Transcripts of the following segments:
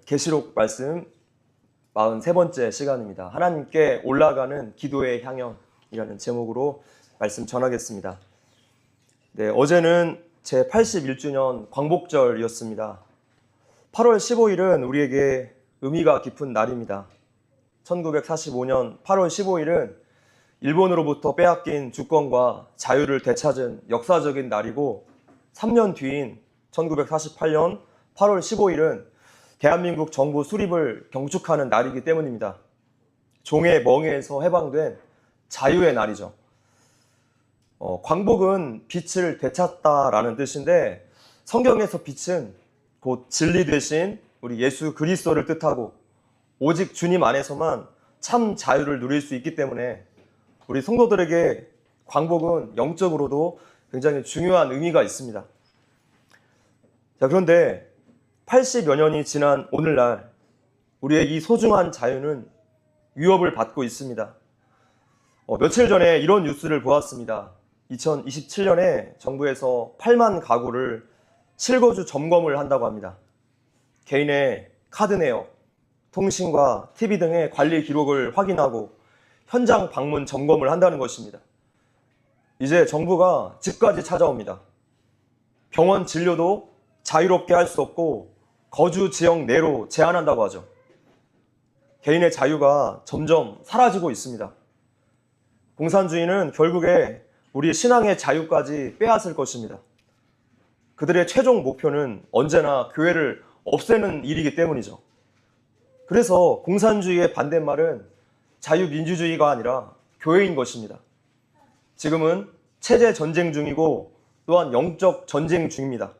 계시록 말씀 43번째 시간입니다. 하나님께 올라가는 기도의 향연이라는 제목으로 말씀 전하겠습니다. 네, 어제는 제 81주년 광복절이었습니다. 8월 15일은 우리에게 의미가 깊은 날입니다. 1945년 8월 15일은 일본으로부터 빼앗긴 주권과 자유를 되찾은 역사적인 날이고, 3년 뒤인 1948년 8월 15일은 대한민국 정부 수립을 경축하는 날이기 때문입니다. 종의 멍에에서 해방된 자유의 날이죠. 광복은 빛을 되찾다라는 뜻인데, 성경에서 빛은 곧 진리 되신 우리 예수 그리스도를 뜻하고, 오직 주님 안에서만 참 자유를 누릴 수 있기 때문에 우리 성도들에게 광복은 영적으로도 굉장히 중요한 의미가 있습니다. 자, 그런데 80여 년이 지난 오늘날 우리의 이 소중한 자유는 위협을 받고 있습니다. 며칠 전에 이런 뉴스를 보았습니다. 2027년에 정부에서 8만 가구를 실거주 점검을 한다고 합니다. 개인의 카드 내역, 통신과 TV 등의 관리 기록을 확인하고 현장 방문 점검을 한다는 것입니다. 이제 정부가 집까지 찾아옵니다. 병원 진료도 자유롭게 할 수 없고 거주 지역 내로 제한한다고 하죠. 개인의 자유가 점점 사라지고 있습니다. 공산주의는 결국에 우리 신앙의 자유까지 빼앗을 것입니다. 그들의 최종 목표는 언제나 교회를 없애는 일이기 때문이죠. 그래서 공산주의의 반대말은 자유민주주의가 아니라 교회인 것입니다. 지금은 체제 전쟁 중이고 또한 영적 전쟁 중입니다.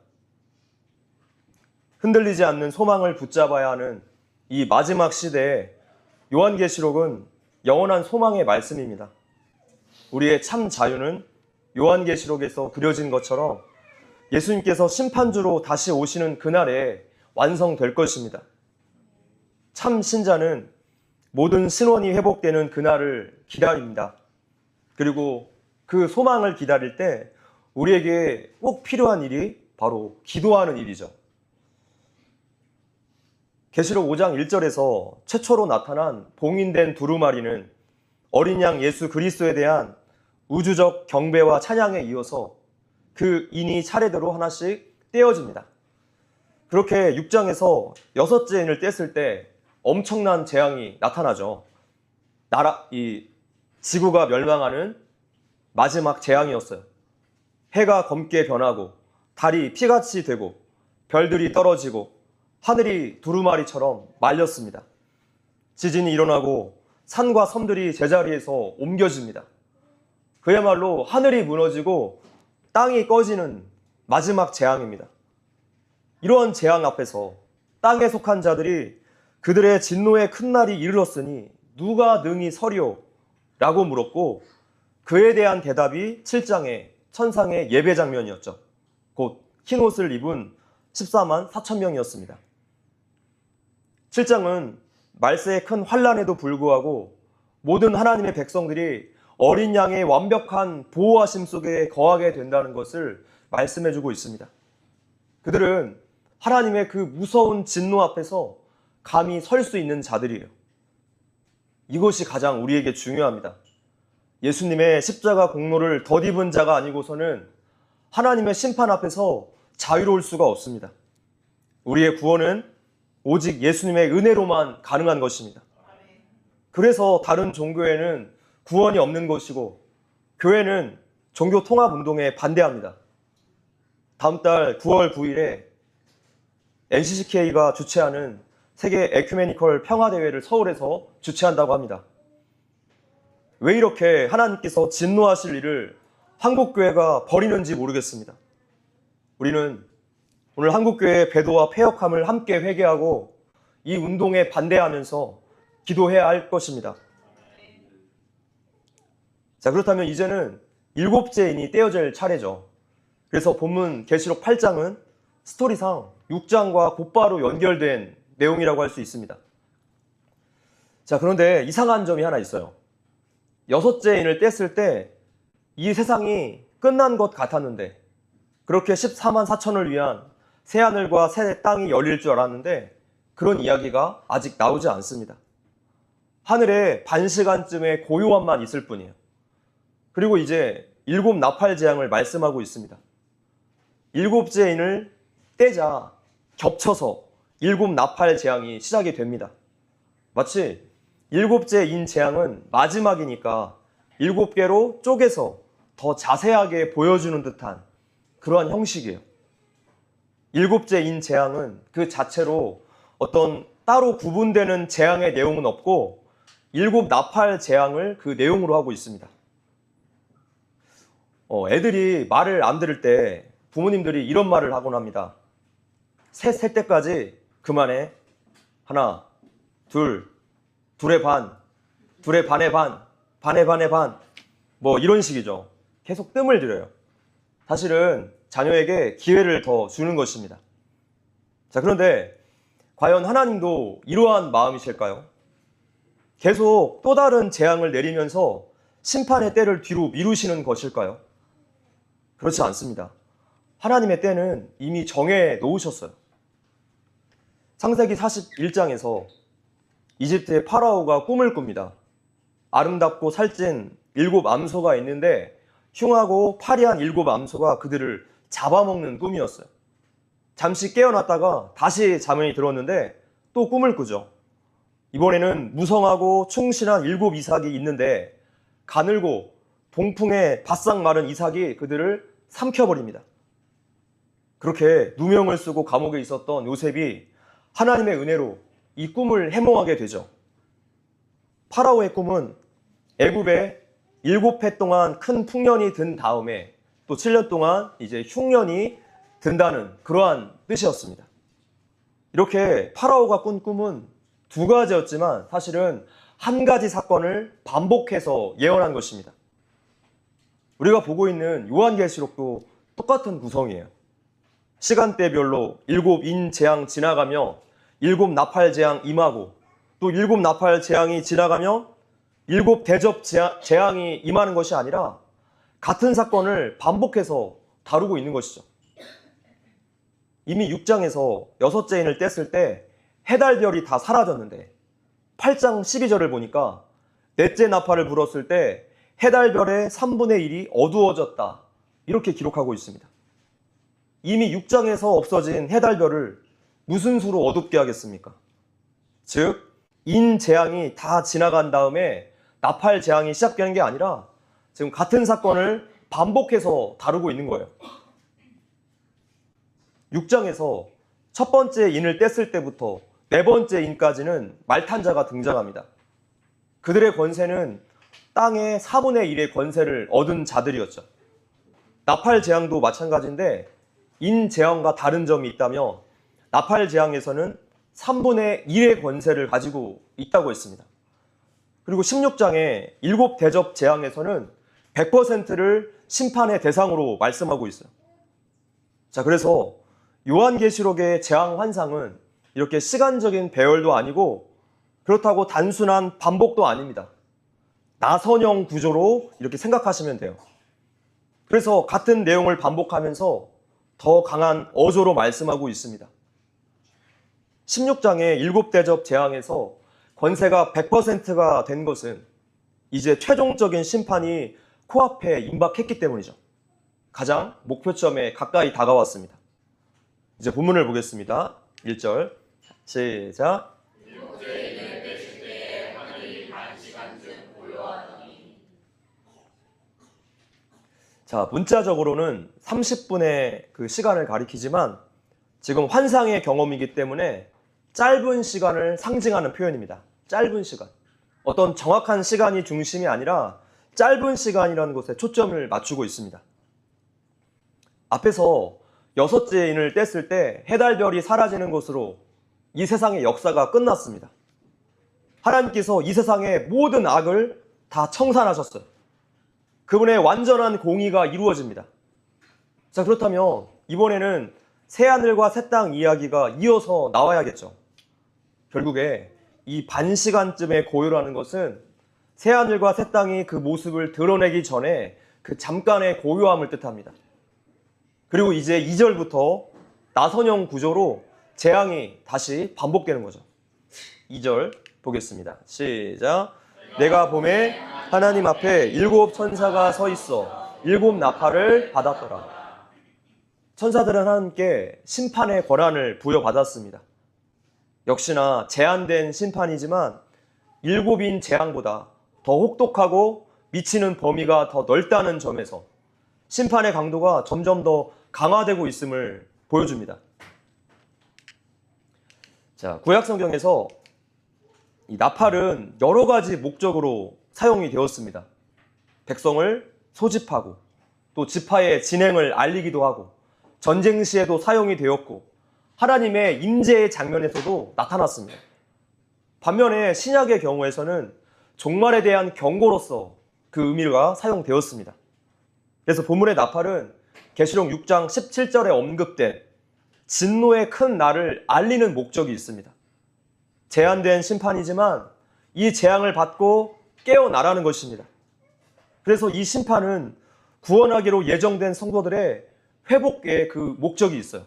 흔들리지 않는 소망을 붙잡아야 하는 이 마지막 시대에 요한계시록은 영원한 소망의 말씀입니다. 우리의 참 자유는 요한계시록에서 그려진 것처럼 예수님께서 심판주로 다시 오시는 그날에 완성될 것입니다. 참 신자는 모든 신원이 회복되는 그날을 기다립니다. 그리고 그 소망을 기다릴 때 우리에게 꼭 필요한 일이 바로 기도하는 일이죠. 계시록 5장 1절에서 최초로 나타난 봉인된 두루마리는 어린 양 예수 그리스도에 대한 우주적 경배와 찬양에 이어서 그 인이 차례대로 하나씩 떼어집니다. 그렇게 6장에서 6째 인을 뗐을 때 엄청난 재앙이 나타나죠. 이 지구가 멸망하는 마지막 재앙이었어요. 해가 검게 변하고 달이 피같이 되고 별들이 떨어지고 하늘이 두루마리처럼 말렸습니다. 지진이 일어나고 산과 섬들이 제자리에서 옮겨집니다. 그야말로 하늘이 무너지고 땅이 꺼지는 마지막 재앙입니다. 이러한 재앙 앞에서 땅에 속한 자들이 그들의 진노의 큰 날이 이르렀으니 누가 능히 서리오? 라고 물었고, 그에 대한 대답이 7장의 천상의 예배 장면이었죠. 곧 흰옷을 입은 14만 4천 명이었습니다. 7장은 말세의 큰 환란에도 불구하고 모든 하나님의 백성들이 어린 양의 완벽한 보호하심 속에 거하게 된다는 것을 말씀해주고 있습니다. 그들은 하나님의 그 무서운 진노 앞에서 감히 설 수 있는 자들이에요. 이것이 가장 우리에게 중요합니다. 예수님의 십자가 공로를 덧입은 자가 아니고서는 하나님의 심판 앞에서 자유로울 수가 없습니다. 우리의 구원은 오직 예수님의 은혜로만 가능한 것입니다. 그래서 다른 종교에는 구원이 없는 것이고, 교회는 종교 통합 운동에 반대합니다. 다음 달 9월 9일에 NCCK가 주최하는 세계 에큐메니컬 평화대회를 서울에서 주최한다고 합니다. 왜 이렇게 하나님께서 진노하실 일을 한국교회가 버리는지 모르겠습니다. 우리는 오늘 한국교회의 배도와 패역함을 함께 회개하고 이 운동에 반대하면서 기도해야 할 것입니다. 자, 그렇다면 이제는 7째 인이 떼어질 차례죠. 그래서 본문 계시록 8장은 스토리상 6장과 곧바로 연결된 내용이라고 할 수 있습니다. 자, 그런데 이상한 점이 하나 있어요. 6째 인을 뗐을 때 이 세상이 끝난 것 같았는데, 그렇게 14만 4천을 위한 새 하늘과 새 땅이 열릴 줄 알았는데 그런 이야기가 아직 나오지 않습니다. 하늘에 반시간쯤의 고요함만 있을 뿐이에요. 그리고 이제 7 나팔 재앙을 말씀하고 있습니다. 7째 인을 떼자 겹쳐서 7 나팔 재앙이 시작이 됩니다. 마치 7째 인 재앙은 마지막이니까 7개로 쪼개서 더 자세하게 보여주는 듯한 그러한 형식이에요. 7째 인 재앙은 그 자체로 어떤 따로 구분되는 재앙의 내용은 없고 7 나팔 재앙을 그 내용으로 하고 있습니다. 애들이 말을 안 들을 때 부모님들이 이런 말을 하곤 합니다. 셋 셀 때까지 그만해. 하나, 둘, 둘의 반, 둘의 반의 반, 반의 반의 반. 뭐 이런 식이죠. 계속 뜸을 들여요. 사실은 자녀에게 기회를 더 주는 것입니다. 자, 그런데 과연 하나님도 이러한 마음이실까요? 계속 또 다른 재앙을 내리면서 심판의 때를 뒤로 미루시는 것일까요? 그렇지 않습니다. 하나님의 때는 이미 정해 놓으셨어요. 창세기 41장에서 이집트의 파라오가 꿈을 꿉니다. 아름답고 살찐 7 암소가 있는데 흉하고 파리한 7 암소가 그들을 잡아먹는 꿈이었어요. 잠시 깨어났다가 다시 잠이 들었는데 또 꿈을 꾸죠. 이번에는 무성하고 충실한 7 이삭이 있는데 가늘고 동풍에 바싹 마른 이삭이 그들을 삼켜버립니다. 그렇게 누명을 쓰고 감옥에 있었던 요셉이 하나님의 은혜로 이 꿈을 해몽하게 되죠. 파라오의 꿈은 애굽에 7해 동안 큰 풍년이 든 다음에 또 7년 동안 이제 흉년이 든다는 그러한 뜻이었습니다. 이렇게 파라오가 꾼 꿈은 2가지였지만 사실은 한 가지 사건을 반복해서 예언한 것입니다. 우리가 보고 있는 요한계시록도 똑같은 구성이에요. 시간대별로 7인 재앙 지나가며 7 나팔 재앙 임하고 또 7 나팔 재앙이 지나가며 7 대접 재앙이 임하는 것이 아니라 같은 사건을 반복해서 다루고 있는 것이죠. 이미 6장에서 6째 인을 뗐을 때 해달별이 다 사라졌는데 8장 12절을 보니까 넷째 나팔을 불었을 때 해달별의 3분의 1이 어두워졌다. 이렇게 기록하고 있습니다. 이미 6장에서 없어진 해달별을 무슨 수로 어둡게 하겠습니까? 즉, 인 재앙이 다 지나간 다음에 나팔 재앙이 시작되는 게 아니라 지금 같은 사건을 반복해서 다루고 있는 거예요. 6장에서 첫 번째 인을 뗐을 때부터 4번째 인까지는 말탄자가 등장합니다. 그들의 권세는 땅의 4분의 1의 권세를 얻은 자들이었죠. 나팔 재앙도 마찬가지인데 인 재앙과 다른 점이 있다며 나팔 재앙에서는 3분의 1의 권세를 가지고 있다고 했습니다. 그리고 16장의 7 대접 재앙에서는 100%를 심판의 대상으로 말씀하고 있어요. 자, 그래서 요한계시록의 재앙 환상은 이렇게 시간적인 배열도 아니고 그렇다고 단순한 반복도 아닙니다. 나선형 구조로 이렇게 생각하시면 돼요. 그래서 같은 내용을 반복하면서 더 강한 어조로 말씀하고 있습니다. 16장의 7 대접 재앙에서 권세가 100%가 된 것은 이제 최종적인 심판이 코앞에 임박했기 때문이죠. 가장 목표점에 가까이 다가왔습니다. 이제 본문을 보겠습니다. 1절 시작. 자, 문자적으로는 30분의 그 시간을 가리키지만 지금 환상의 경험이기 때문에 짧은 시간을 상징하는 표현입니다. 짧은 시간. 어떤 정확한 시간이 중심이 아니라 짧은 시간이라는 것에 초점을 맞추고 있습니다. 앞에서 6째 인을 뗐을 때 해달별이 사라지는 것으로 이 세상의 역사가 끝났습니다. 하나님께서 이 세상의 모든 악을 다 청산하셨어요. 그분의 완전한 공의가 이루어집니다. 자, 그렇다면 이번에는 새하늘과 새 땅 이야기가 이어서 나와야겠죠. 결국에 이 반시간쯤의 고요라는 것은 새하늘과 새 땅이 그 모습을 드러내기 전에 그 잠깐의 고요함을 뜻합니다. 그리고 이제 2절부터 나선형 구조로 재앙이 다시 반복되는 거죠. 2절 보겠습니다. 시작. 내가 봄에 하나님 앞에 7 천사가 서 있어 7 나팔을 받았더라. 천사들은 하나님께 심판의 권한을 부여받았습니다. 역시나 제한된 심판이지만 7인 재앙보다 더 혹독하고 미치는 범위가 더 넓다는 점에서 심판의 강도가 점점 더 강화되고 있음을 보여줍니다. 자, 구약 성경에서 이 나팔은 여러 가지 목적으로 사용이 되었습니다. 백성을 소집하고 또 지파의 진행을 알리기도 하고 전쟁 시에도 사용이 되었고 하나님의 임재의 장면에서도 나타났습니다. 반면에 신약의 경우에서는 종말에 대한 경고로서 그 의미가 사용되었습니다. 그래서 본문의 나팔은 계시록 6장 17절에 언급된 진노의 큰 날을 알리는 목적이 있습니다. 제한된 심판이지만 이 재앙을 받고 깨어나라는 것입니다. 그래서 이 심판은 구원하기로 예정된 성도들의 회복의 그 목적이 있어요.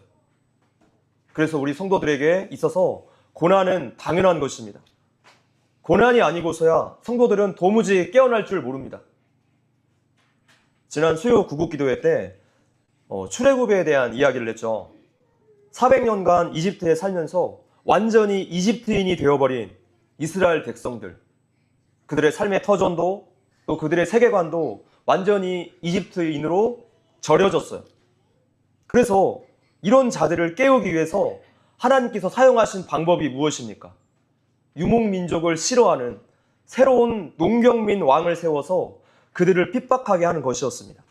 그래서 우리 성도들에게 있어서 고난은 당연한 것입니다. 고난이 아니고서야 성도들은 도무지 깨어날 줄 모릅니다. 지난 수요 구국기도회 때 출애굽에 대한 이야기를 했죠. 400년간 이집트에 살면서 완전히 이집트인이 되어버린 이스라엘 백성들, 그들의 삶의 터전도 또 그들의 세계관도 완전히 이집트인으로 절여졌어요. 그래서 이런 자들을 깨우기 위해서 하나님께서 사용하신 방법이 무엇입니까? 유목민족을 싫어하는 새로운 농경민 왕을 세워서 그들을 핍박하게 하는 것이었습니다.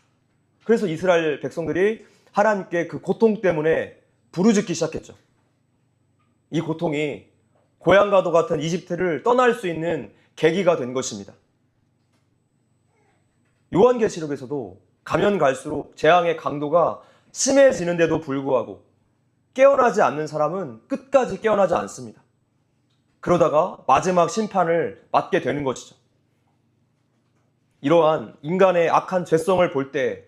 그래서 이스라엘 백성들이 하나님께 그 고통 때문에 부르짖기 시작했죠. 이 고통이 고향과도 같은 이집트를 떠날 수 있는 계기가 된 것입니다. 요한계시록에서도 가면 갈수록 재앙의 강도가 심해지는데도 불구하고 깨어나지 않는 사람은 끝까지 깨어나지 않습니다. 그러다가 마지막 심판을 맞게 되는 것이죠. 이러한 인간의 악한 죄성을 볼 때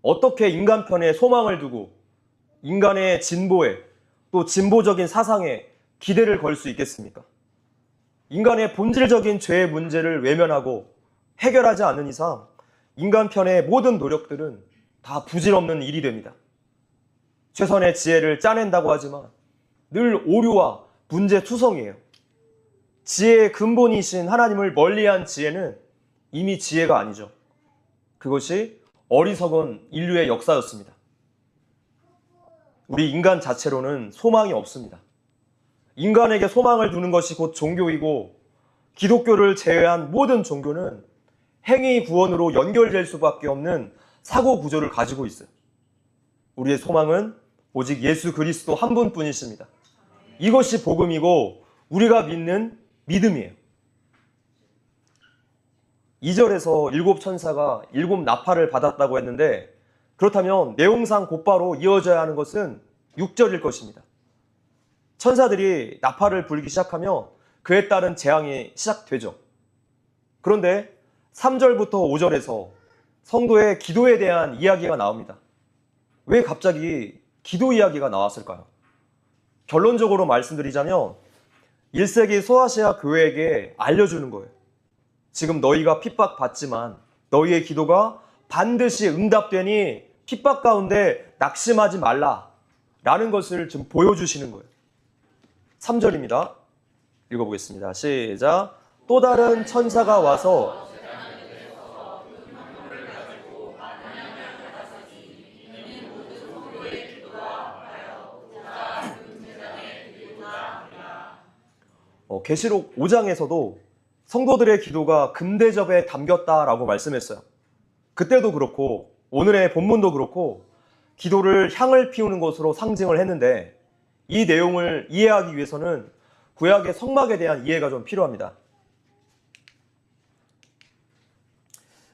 어떻게 인간 편에 소망을 두고 인간의 진보에 또 진보적인 사상에 기대를 걸 수 있겠습니까? 인간의 본질적인 죄의 문제를 외면하고 해결하지 않는 이상 인간 편의 모든 노력들은 다 부질없는 일이 됩니다. 최선의 지혜를 짜낸다고 하지만 늘 오류와 문제투성이에요. 지혜의 근본이신 하나님을 멀리한 지혜는 이미 지혜가 아니죠. 그것이 어리석은 인류의 역사였습니다. 우리 인간 자체로는 소망이 없습니다. 인간에게 소망을 두는 것이 곧 종교이고 기독교를 제외한 모든 종교는 행위 구원으로 연결될 수밖에 없는 사고 구조를 가지고 있어요. 우리의 소망은 오직 예수 그리스도 한 분뿐이십니다. 이것이 복음이고 우리가 믿는 믿음이에요. 2절에서 7 천사가 7 나팔을 받았다고 했는데 그렇다면 내용상 곧바로 이어져야 하는 것은 6절일 것입니다. 천사들이 나팔을 불기 시작하면 그에 따른 재앙이 시작되죠. 그런데 3절부터 5절에서 성도의 기도에 대한 이야기가 나옵니다. 왜 갑자기 기도 이야기가 나왔을까요? 결론적으로 말씀드리자면 1세기 소아시아 교회에게 알려주는 거예요. 지금 너희가 핍박받지만 너희의 기도가 반드시 응답되니 핍박 가운데 낙심하지 말라 라는 것을 좀 보여주시는 거예요. 3절입니다. 읽어보겠습니다. 시작. 또 다른 천사가 와서 계시록 5장에서도 성도들의 기도가 금대접에 담겼다라고 말씀했어요. 그때도 그렇고 오늘의 본문도 그렇고 기도를 향을 피우는 것으로 상징을 했는데 이 내용을 이해하기 위해서는 구약의 성막에 대한 이해가 좀 필요합니다.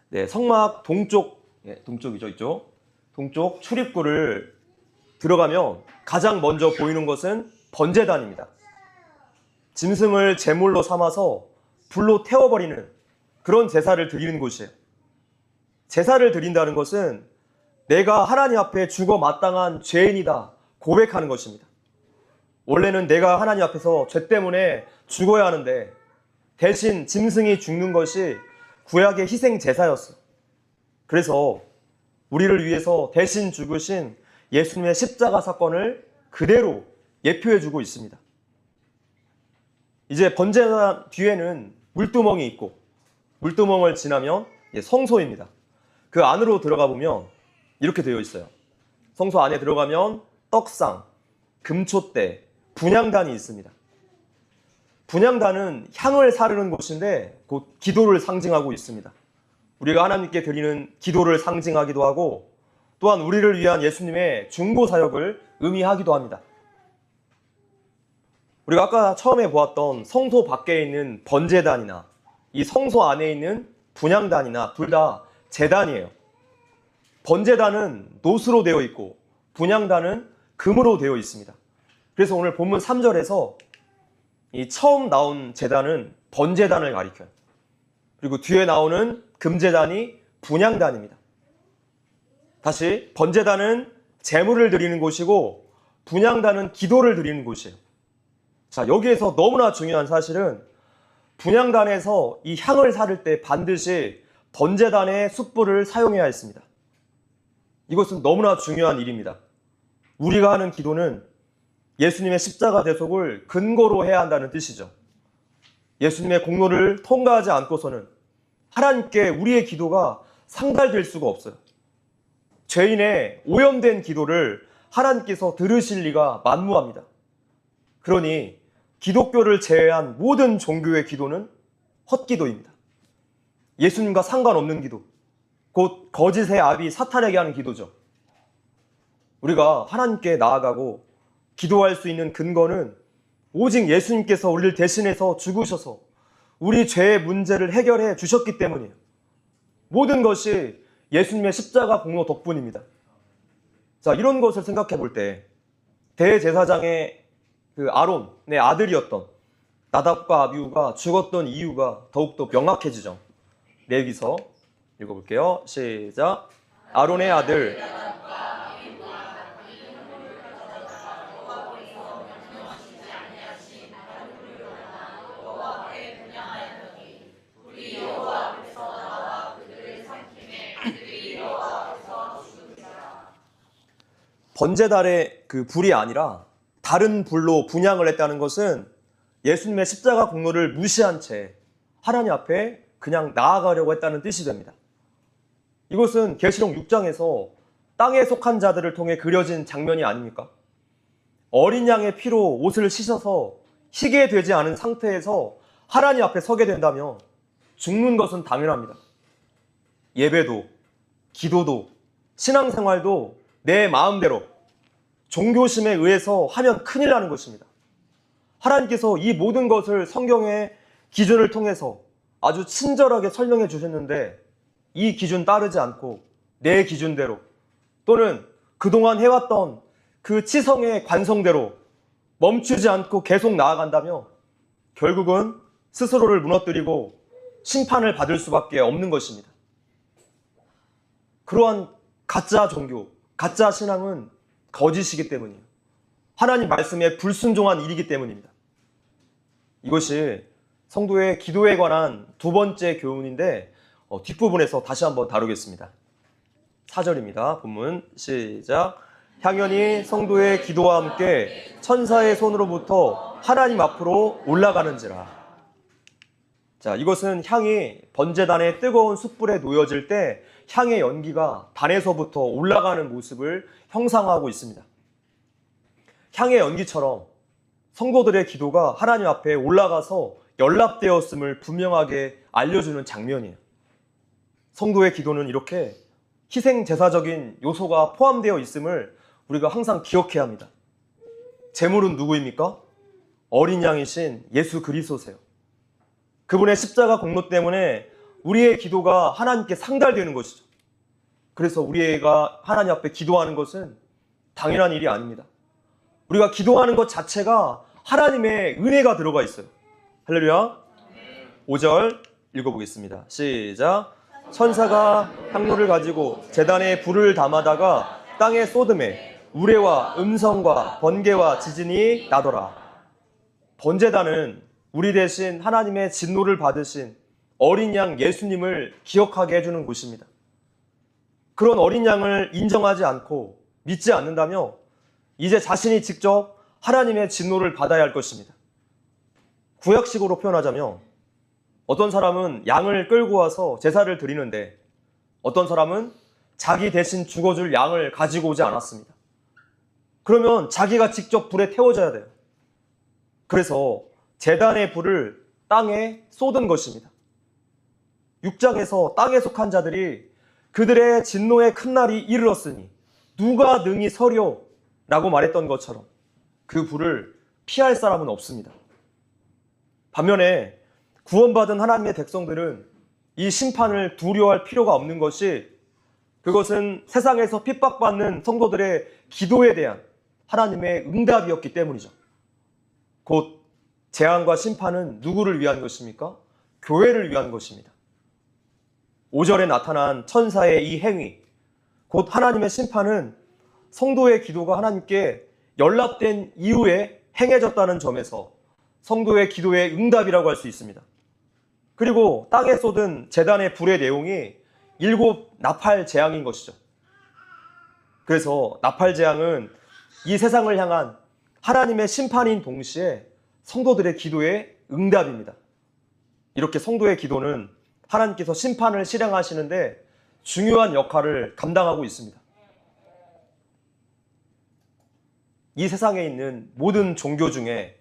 네, 성막 동쪽이죠, 이쪽. 동쪽 출입구를 들어가면 가장 먼저 보이는 것은 번제단입니다. 짐승을 제물로 삼아서 불로 태워버리는 그런 제사를 드리는 곳이에요. 제사를 드린다는 것은 내가 하나님 앞에 죽어 마땅한 죄인이다 고백하는 것입니다. 원래는 내가 하나님 앞에서 죄 때문에 죽어야 하는데 대신 짐승이 죽는 것이 구약의 희생 제사였어. 그래서 우리를 위해서 대신 죽으신 예수님의 십자가 사건을 그대로 예표해주고 있습니다. 이제 번제단 뒤에는 물두멍이 있고 물두멍을 지나면 성소입니다. 그 안으로 들어가 보면 이렇게 되어 있어요. 성소 안에 들어가면 떡상, 금촛대, 분향단이 있습니다. 분향단은 향을 사르는 곳인데 곧 기도를 상징하고 있습니다. 우리가 하나님께 드리는 기도를 상징하기도 하고 또한 우리를 위한 예수님의 중보 사역을 의미하기도 합니다. 우리가 아까 처음에 보았던 성소 밖에 있는 번제단이나 이 성소 안에 있는 분향단이나 둘 다 제단이에요. 번제단은 노수로 되어 있고 분향단은 금으로 되어 있습니다. 그래서 오늘 본문 3절에서 이 처음 나온 제단은 번제단을 가리켜요. 그리고 뒤에 나오는 금제단이 분향단입니다. 다시 번제단은 제물을 드리는 곳이고 분향단은 기도를 드리는 곳이에요. 자, 여기에서 너무나 중요한 사실은 분향단에서 이 향을 사를 때 반드시 번제단의 숯불을 사용해야 했습니다. 이것은 너무나 중요한 일입니다. 우리가 하는 기도는 예수님의 십자가 대속을 근거로 해야 한다는 뜻이죠. 예수님의 공로를 통과하지 않고서는 하나님께 우리의 기도가 상달될 수가 없어요. 죄인의 오염된 기도를 하나님께서 들으실 리가 만무합니다. 그러니 기독교를 제외한 모든 종교의 기도는 헛기도입니다. 예수님과 상관없는 기도, 곧 거짓의 아비 사탄에게 하는 기도죠. 우리가 하나님께 나아가고 기도할 수 있는 근거는 오직 예수님께서 우리를 대신해서 죽으셔서 우리 죄의 문제를 해결해 주셨기 때문이에요. 모든 것이 예수님의 십자가 공로 덕분입니다. 자, 이런 것을 생각해 볼 때 대제사장의 그 아론의 아들이었던 나답과 아비후가 죽었던 이유가 더욱더 명확해지죠. 레위기서 읽어볼게요. 시작. 아론의 아들 번제단의 그 불이 아니라 다른 불로 분향을 했다는 것은 예수님의 십자가 공로를 무시한 채 하나님 앞에 그냥 나아가려고 했다는 뜻이 됩니다. 이것은 계시록 6장에서 땅에 속한 자들을 통해 그려진 장면이 아닙니까? 어린 양의 피로 옷을 씻어서 희게 되지 않은 상태에서 하나님 앞에 서게 된다면 죽는 것은 당연합니다. 예배도, 기도도, 신앙생활도 내 마음대로 종교심에 의해서 하면 큰일 나는 것입니다. 하나님께서 이 모든 것을 성경의 기준을 통해서 아주 친절하게 설명해 주셨는데 이 기준 따르지 않고 내 기준대로 또는 그동안 해왔던 그 치성의 관성대로 멈추지 않고 계속 나아간다면 결국은 스스로를 무너뜨리고 심판을 받을 수밖에 없는 것입니다. 그러한 가짜 종교, 가짜 신앙은 거짓이기 때문이에요. 하나님 말씀에 불순종한 일이기 때문입니다. 이것이 성도의 기도에 관한 두 번째 교훈인데 뒷부분에서 다시 한번 다루겠습니다. 4절입니다. 본문 시작. 향연이 성도의 기도와 함께 천사의 손으로부터 하나님 앞으로 올라가는지라. 자, 이것은 향이 번제단의 뜨거운 숯불에 놓여질 때 향의 연기가 단에서부터 올라가는 모습을 형상화하고 있습니다. 향의 연기처럼 성도들의 기도가 하나님 앞에 올라가서 연락되었음을 분명하게 알려주는 장면이에요. 성도의 기도는 이렇게 희생 제사적인 요소가 포함되어 있음을 우리가 항상 기억해야 합니다. 제물은 누구입니까? 어린 양이신 예수 그리스도세요. 그분의 십자가 공로 때문에 우리의 기도가 하나님께 상달되는 것이죠. 그래서 우리가 하나님 앞에 기도하는 것은 당연한 일이 아닙니다. 우리가 기도하는 것 자체가 하나님의 은혜가 들어가 있어요. 할렐루야. 5절 읽어보겠습니다. 시작. 천사가 향로를 가지고 제단에 불을 담아다가 땅에 쏟음에 우레와 음성과 번개와 지진이 나더라. 번제단은 우리 대신 하나님의 진노를 받으신 어린 양 예수님을 기억하게 해주는 곳입니다. 그런 어린 양을 인정하지 않고 믿지 않는다며 이제 자신이 직접 하나님의 진노를 받아야 할 것입니다. 구약식으로 표현하자면 어떤 사람은 양을 끌고 와서 제사를 드리는데 어떤 사람은 자기 대신 죽어줄 양을 가지고 오지 않았습니다. 그러면 자기가 직접 불에 태워져야 돼요. 그래서 제단의 불을 땅에 쏟은 것입니다. 6장에서 땅에 속한 자들이 그들의 진노의 큰 날이 이르렀으니 누가 능히 서려 라고 말했던 것처럼 그 불을 피할 사람은 없습니다. 반면에 구원받은 하나님의 백성들은 이 심판을 두려워할 필요가 없는 것이 그것은 세상에서 핍박받는 성도들의 기도에 대한 하나님의 응답이었기 때문이죠. 곧 재앙과 심판은 누구를 위한 것입니까? 교회를 위한 것입니다. 5절에 나타난 천사의 이 행위, 곧 하나님의 심판은 성도의 기도가 하나님께 연락된 이후에 행해졌다는 점에서 성도의 기도의 응답이라고 할 수 있습니다. 그리고 땅에 쏟은 제단의 불의 내용이 7 나팔 재앙인 것이죠. 그래서 나팔 재앙은 이 세상을 향한 하나님의 심판인 동시에 성도들의 기도의 응답입니다. 이렇게 성도의 기도는 하나님께서 심판을 실행하시는데 중요한 역할을 감당하고 있습니다. 이 세상에 있는 모든 종교 중에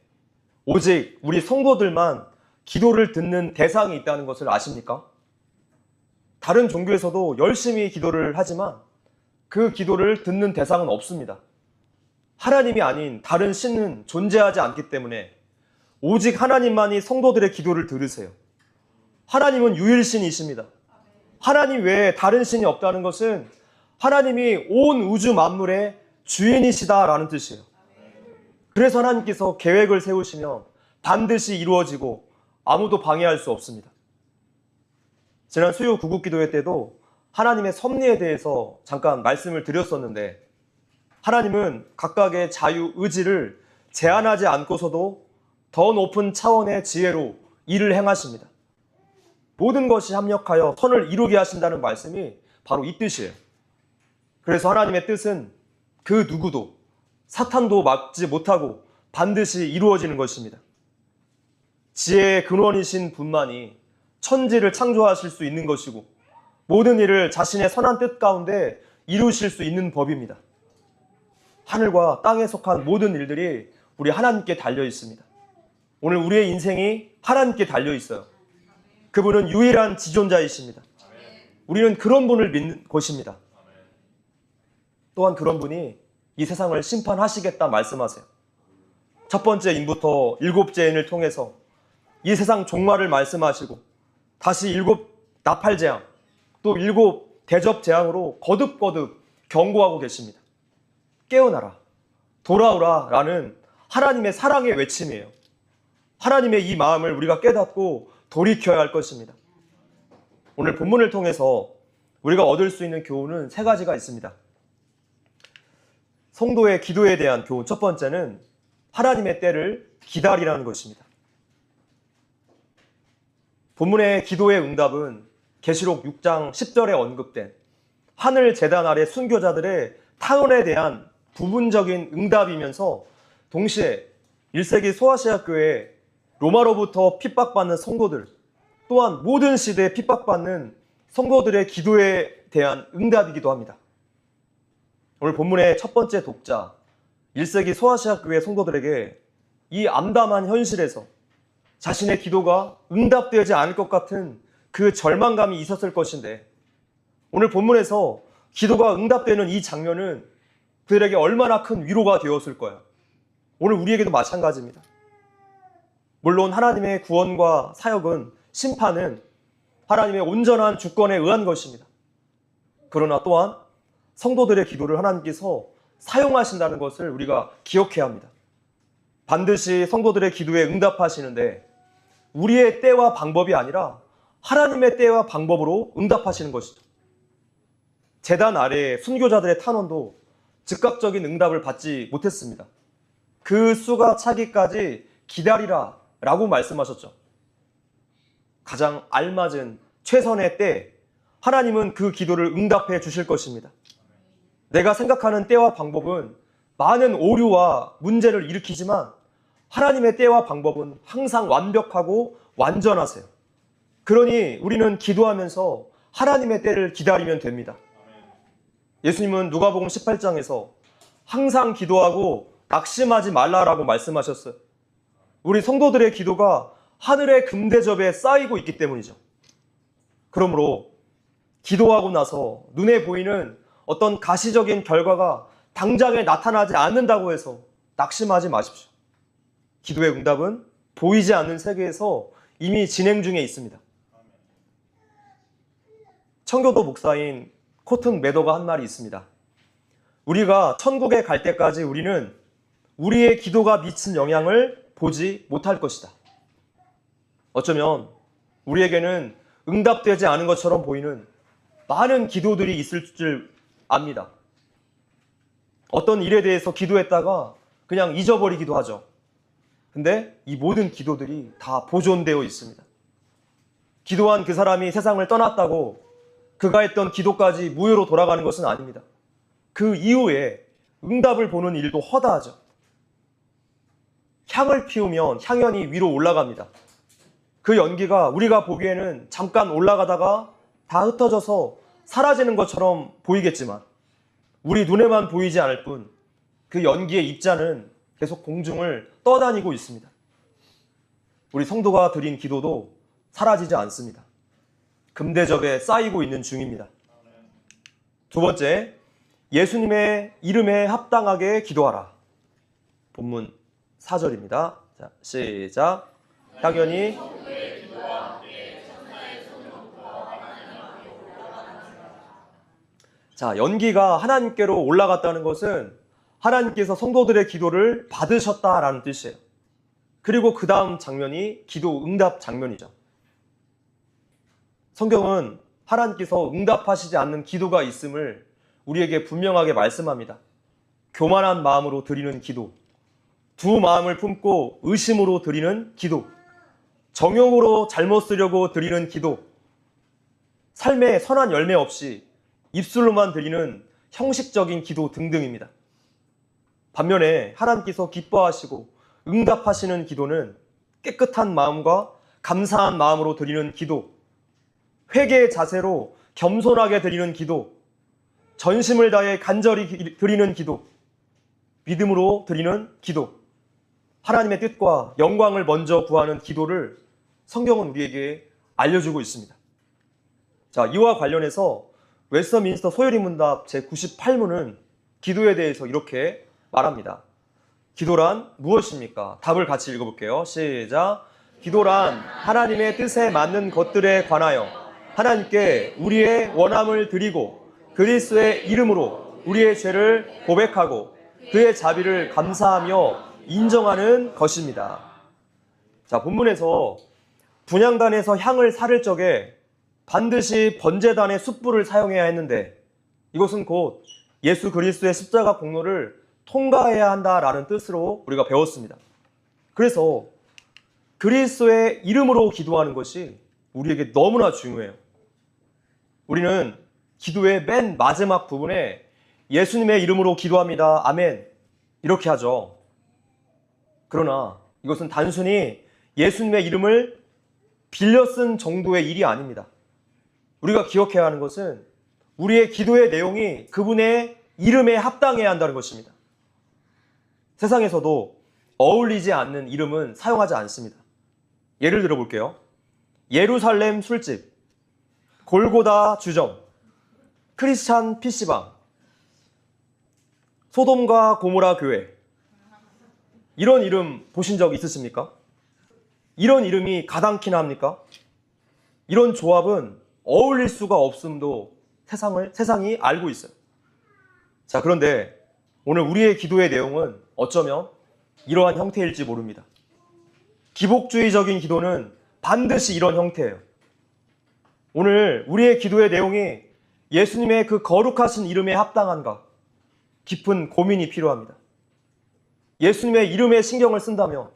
오직 우리 성도들만 기도를 듣는 대상이 있다는 것을 아십니까? 다른 종교에서도 열심히 기도를 하지만 그 기도를 듣는 대상은 없습니다. 하나님이 아닌 다른 신은 존재하지 않기 때문에 오직 하나님만이 성도들의 기도를 들으세요. 하나님은 유일신이십니다. 하나님 외에 다른 신이 없다는 것은 하나님이 온 우주 만물의 주인이시다라는 뜻이에요. 그래서 하나님께서 계획을 세우시면 반드시 이루어지고 아무도 방해할 수 없습니다. 지난 수요 구국기도회 때도 하나님의 섭리에 대해서 잠깐 말씀을 드렸었는데 하나님은 각각의 자유 의지를 제한하지 않고서도 더 높은 차원의 지혜로 일을 행하십니다. 모든 것이 합력하여 선을 이루게 하신다는 말씀이 바로 이 뜻이에요. 그래서 하나님의 뜻은 그 누구도 사탄도 막지 못하고 반드시 이루어지는 것입니다. 지혜의 근원이신 분만이 천지를 창조하실 수 있는 것이고 모든 일을 자신의 선한 뜻 가운데 이루실 수 있는 법입니다. 하늘과 땅에 속한 모든 일들이 우리 하나님께 달려 있습니다. 오늘 우리의 인생이 하나님께 달려 있어요. 그분은 유일한 지존자이십니다. 우리는 그런 분을 믿는 것입니다. 또한 그런 분이 이 세상을 심판하시겠다 말씀하세요. 첫 번째 인부터 7째 인을 통해서 이 세상 종말을 말씀하시고 다시 7 나팔 재앙 또 7 대접 재앙으로 거듭거듭 경고하고 계십니다. 깨어나라, 돌아오라 라는 하나님의 사랑의 외침이에요. 하나님의 이 마음을 우리가 깨닫고 돌이켜야 할 것입니다. 오늘 본문을 통해서 우리가 얻을 수 있는 교훈은 3가지가 있습니다. 성도의 기도에 대한 교훈 첫 번째는 하나님의 때를 기다리라는 것입니다. 본문의 기도의 응답은 계시록 6장 10절에 언급된 하늘 제단 아래 순교자들의 타운에 대한 부분적인 응답이면서 동시에 1세기 소아시아 교회 로마로부터 핍박받는 성도들 또한 모든 시대에 핍박받는 성도들의 기도에 대한 응답이기도 합니다. 오늘 본문의 첫 번째 독자 1세기 소아시아 교회 성도들에게 이 암담한 현실에서 자신의 기도가 응답되지 않을 것 같은 그 절망감이 있었을 것인데 오늘 본문에서 기도가 응답되는 이 장면은 그들에게 얼마나 큰 위로가 되었을 거예요. 오늘 우리에게도 마찬가지입니다. 물론 하나님의 구원과 사역은 심판은 하나님의 온전한 주권에 의한 것입니다. 그러나 또한 성도들의 기도를 하나님께서 사용하신다는 것을 우리가 기억해야 합니다. 반드시 성도들의 기도에 응답하시는데 우리의 때와 방법이 아니라 하나님의 때와 방법으로 응답하시는 것이죠. 제단 아래의 순교자들의 탄원도 즉각적인 응답을 받지 못했습니다. 그 수가 차기까지 기다리라 라고 말씀하셨죠. 가장 알맞은 최선의 때 하나님은 그 기도를 응답해 주실 것입니다. 내가 생각하는 때와 방법은 많은 오류와 문제를 일으키지만 하나님의 때와 방법은 항상 완벽하고 완전하세요. 그러니 우리는 기도하면서 하나님의 때를 기다리면 됩니다. 예수님은 누가복음 18장에서 항상 기도하고 낙심하지 말라라고 말씀하셨어요. 우리 성도들의 기도가 하늘의 금대접에 쌓이고 있기 때문이죠. 그러므로 기도하고 나서 눈에 보이는 어떤 가시적인 결과가 당장에 나타나지 않는다고 해서 낙심하지 마십시오. 기도의 응답은 보이지 않는 세계에서 이미 진행 중에 있습니다. 청교도 목사인 코튼 매더가 한 말이 있습니다. 우리가 천국에 갈 때까지 우리는 우리의 기도가 미친 영향을 보지 못할 것이다. 어쩌면 우리에게는 응답되지 않은 것처럼 보이는 많은 기도들이 있을 줄 압니다. 어떤 일에 대해서 기도했다가 그냥 잊어버리기도 하죠. 근데 이 모든 기도들이 다 보존되어 있습니다. 기도한 그 사람이 세상을 떠났다고 그가 했던 기도까지 무효로 돌아가는 것은 아닙니다. 그 이후에 응답을 보는 일도 허다하죠. 향을 피우면 향연이 위로 올라갑니다. 그 연기가 우리가 보기에는 잠깐 올라가다가 다 흩어져서 사라지는 것처럼 보이겠지만 우리 눈에만 보이지 않을 뿐 그 연기의 입자는 계속 공중을 떠다니고 있습니다. 우리 성도가 드린 기도도 사라지지 않습니다. 금대접에 쌓이고 있는 중입니다. 두 번째, 예수님의 이름에 합당하게 기도하라. 본문 4절입니다. 자, 시작. 향연이 자, 연기가 하나님께로 올라갔다는 것은 하나님께서 성도들의 기도를 받으셨다라는 뜻이에요. 그리고 그 다음 장면이 기도 응답 장면이죠. 성경은 하나님께서 응답하시지 않는 기도가 있음을 우리에게 분명하게 말씀합니다. 교만한 마음으로 드리는 기도, 두 마음을 품고 의심으로 드리는 기도, 정욕으로 잘못 쓰려고 드리는 기도, 삶에 선한 열매 없이 입술로만 드리는 형식적인 기도 등등입니다. 반면에 하나님께서 기뻐하시고 응답하시는 기도는 깨끗한 마음과 감사한 마음으로 드리는 기도, 회개의 자세로 겸손하게 드리는 기도, 전심을 다해 간절히 드리는 기도, 믿음으로 드리는 기도, 하나님의 뜻과 영광을 먼저 구하는 기도를 성경은 우리에게 알려주고 있습니다. 자, 이와 관련해서 웨스트민스터 소요리 문답 제98문은 기도에 대해서 이렇게 말합니다. 기도란 무엇입니까? 답을 같이 읽어볼게요. 시작. 기도란 하나님의 뜻에 맞는 것들에 관하여 하나님께 우리의 원함을 드리고 그리스도의 이름으로 우리의 죄를 고백하고 그의 자비를 감사하며 인정하는 것입니다. 자, 본문에서 분향단에서 향을 사를 적에 반드시 번제단의 숯불을 사용해야 했는데 이것은 곧 예수 그리스도의 십자가 공로를 통과해야 한다라는 뜻으로 우리가 배웠습니다. 그래서 그리스도의 이름으로 기도하는 것이 우리에게 너무나 중요해요. 우리는 기도의 맨 마지막 부분에 예수님의 이름으로 기도합니다. 아멘. 이렇게 하죠. 그러나 이것은 단순히 예수님의 이름을 빌려 쓴 정도의 일이 아닙니다. 우리가 기억해야 하는 것은 우리의 기도의 내용이 그분의 이름에 합당해야 한다는 것입니다. 세상에서도 어울리지 않는 이름은 사용하지 않습니다. 예를 들어 볼게요. 예루살렘 술집, 골고다 주점, 크리스찬 PC방, 소돔과 고모라 교회, 이런 이름 보신 적 있으십니까? 이런 이름이 가당키나 합니까? 이런 조합은 어울릴 수가 없음도 세상이 알고 있어요. 자, 그런데 오늘 우리의 기도의 내용은 어쩌면 이러한 형태일지 모릅니다. 기복주의적인 기도는 반드시 이런 형태예요. 오늘 우리의 기도의 내용이 예수님의 그 거룩하신 이름에 합당한가? 깊은 고민이 필요합니다. 예수님의 이름에 신경을 쓴다면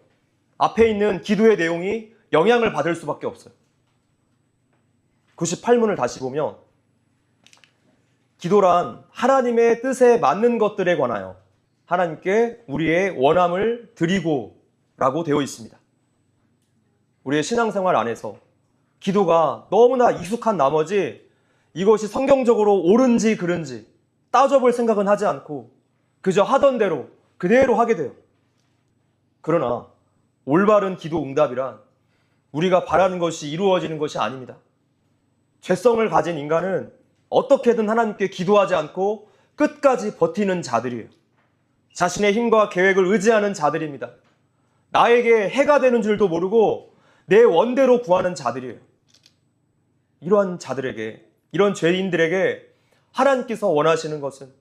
앞에 있는 기도의 내용이 영향을 받을 수밖에 없어요. 98문을 다시 보면 기도란 하나님의 뜻에 맞는 것들에 관하여 하나님께 우리의 원함을 드리고 라고 되어 있습니다. 우리의 신앙생활 안에서 기도가 너무나 익숙한 나머지 이것이 성경적으로 옳은지 그른지 따져볼 생각은 하지 않고 그저 하던 대로 그대로 하게 돼요. 그러나 올바른 기도 응답이란 우리가 바라는 것이 이루어지는 것이 아닙니다. 죄성을 가진 인간은 어떻게든 하나님께 기도하지 않고 끝까지 버티는 자들이에요. 자신의 힘과 계획을 의지하는 자들입니다. 나에게 해가 되는 줄도 모르고 내 원대로 구하는 자들이에요. 이러한 자들에게, 이런 죄인들에게 하나님께서 원하시는 것은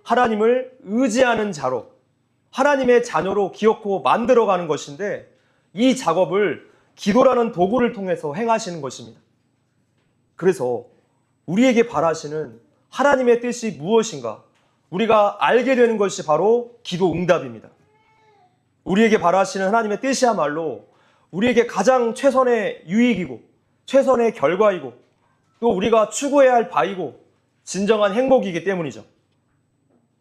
하나님을 의지하는 자로, 하나님의 자녀로 기억하고 만들어가는 것인데 이 작업을 기도라는 도구를 통해서 행하시는 것입니다. 그래서 우리에게 바라시는 하나님의 뜻이 무엇인가 우리가 알게 되는 것이 바로 기도 응답입니다. 우리에게 바라시는 하나님의 뜻이야말로 우리에게 가장 최선의 유익이고 최선의 결과이고 또 우리가 추구해야 할 바이고 진정한 행복이기 때문이죠.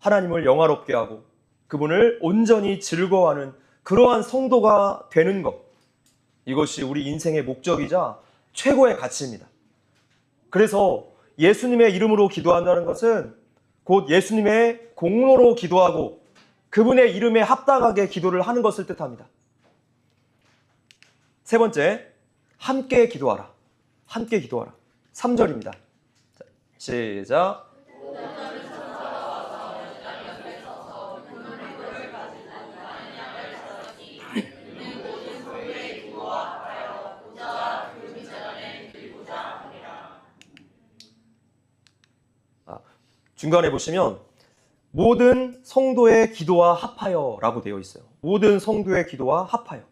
하나님을 영화롭게 하고 그분을 온전히 즐거워하는 그러한 성도가 되는 것, 이것이 우리 인생의 목적이자 최고의 가치입니다. 그래서 예수님의 이름으로 기도한다는 것은 곧 예수님의 공로로 기도하고 그분의 이름에 합당하게 기도를 하는 것을 뜻합니다. 세 번째, 함께 기도하라. 함께 기도하라. 3절입니다. 시작. 중간에 보시면 모든 성도의 기도와 합하여 라고 되어 있어요. 모든 성도의 기도와 합하여.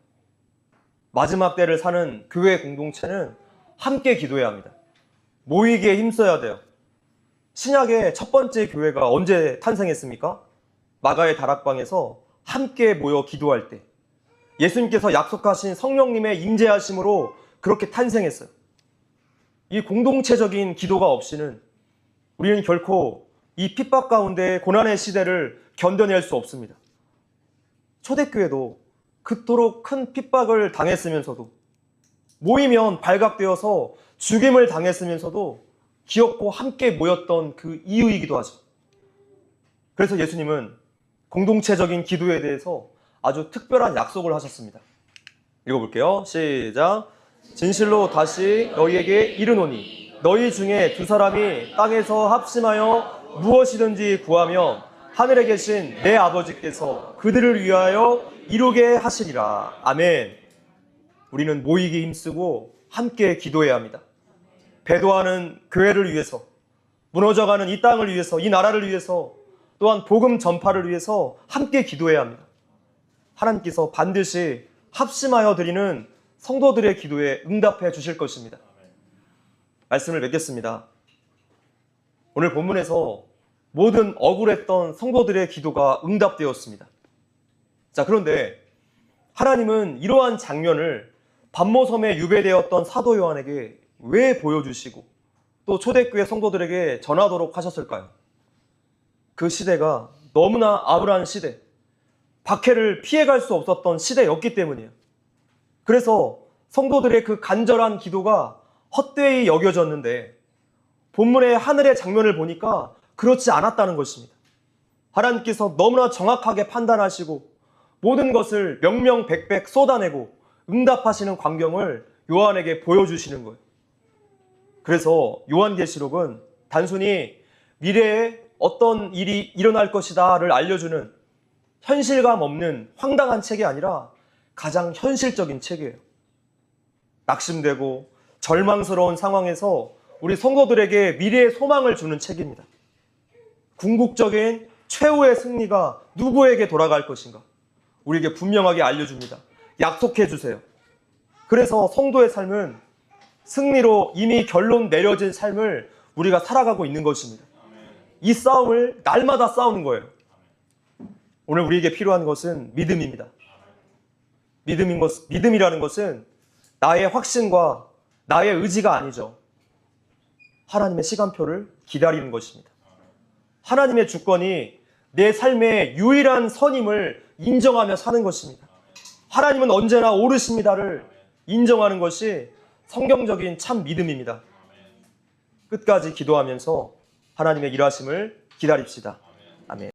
마지막 때를 사는 교회 공동체는 함께 기도해야 합니다. 모이기에 힘써야 돼요. 신약의 첫 번째 교회가 언제 탄생했습니까? 마가의 다락방에서 함께 모여 기도할 때 예수님께서 약속하신 성령님의 임재하심으로 그렇게 탄생했어요. 이 공동체적인 기도가 없이는 우리는 결코 이 핍박 가운데 고난의 시대를 견뎌낼 수 없습니다. 초대교회도 그토록 큰 핍박을 당했으면서도 모이면 발각되어서 죽임을 당했으면서도 기업고 함께 모였던 그 이유이기도 하죠. 그래서 예수님은 공동체적인 기도에 대해서 아주 특별한 약속을 하셨습니다. 읽어볼게요. 시작. 진실로 다시 너희에게 이르노니 너희 중에 두 사람이 땅에서 합심하여 무엇이든지 구하면 하늘에 계신 내 아버지께서 그들을 위하여 이루게 하시리라. 아멘. 우리는 모이기 힘쓰고 함께 기도해야 합니다. 배도하는 교회를 위해서, 무너져가는 이 땅을 위해서, 이 나라를 위해서, 또한 복음 전파를 위해서 함께 기도해야 합니다. 하나님께서 반드시 합심하여 드리는 성도들의 기도에 응답해 주실 것입니다. 말씀을 맺겠습니다. 오늘 본문에서 모든 억울했던 성도들의 기도가 응답되었습니다. 자, 그런데 하나님은 이러한 장면을 반모섬에 유배되었던 사도 요한에게 왜 보여주시고 또 초대교회 성도들에게 전하도록 하셨을까요? 그 시대가 너무나 암울한 시대, 박해를 피해갈 수 없었던 시대였기 때문이에요. 그래서 성도들의 그 간절한 기도가 헛되이 여겨졌는데 본문의 하늘의 장면을 보니까 그렇지 않았다는 것입니다. 하나님께서 너무나 정확하게 판단하시고 모든 것을 명명백백 쏟아내고 응답하시는 광경을 요한에게 보여주시는 거예요. 그래서 요한계시록은 단순히 미래에 어떤 일이 일어날 것이다를 알려주는 현실감 없는 황당한 책이 아니라 가장 현실적인 책이에요. 낙심되고 절망스러운 상황에서 우리 성도들에게 미래의 소망을 주는 책입니다. 궁극적인 최후의 승리가 누구에게 돌아갈 것인가? 우리에게 분명하게 알려줍니다. 약속해 주세요. 그래서 성도의 삶은 승리로 이미 결론 내려진 삶을 우리가 살아가고 있는 것입니다. 이 싸움을 날마다 싸우는 거예요. 오늘 우리에게 필요한 것은 믿음입니다. 믿음이라는 것은 나의 확신과 나의 의지가 아니죠. 하나님의 시간표를 기다리는 것입니다. 하나님의 주권이 내 삶의 유일한 선임을 인정하며 사는 것입니다. 하나님은 언제나 옳으십니다를 인정하는 것이 성경적인 참 믿음입니다. 끝까지 기도하면서 하나님의 일하심을 기다립시다. 아멘.